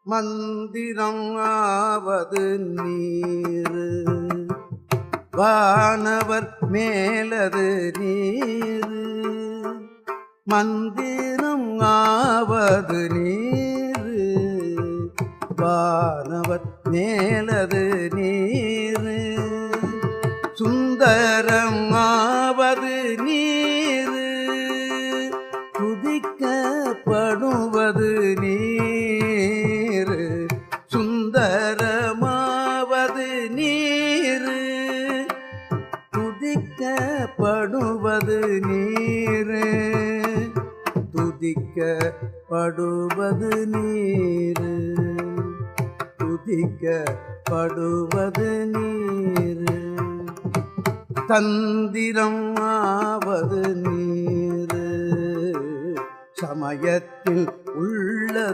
மந்திரம் ஆவது நீர் வானவர் மேலது நீர் மந்திரம் ஆவது நீர் வானவர் மேலது நீர் சுந்தரம் ஆவது நீர் துதிக்கப்படுவது நீர் சுந்தரமாவது நீர் துதிக்கப்படுவது நீர் துதிக்கப்படுவது நீர் துதிக்கப்படுவது நீர் தந்திரம் ஆவது நீர் சமயத்தில்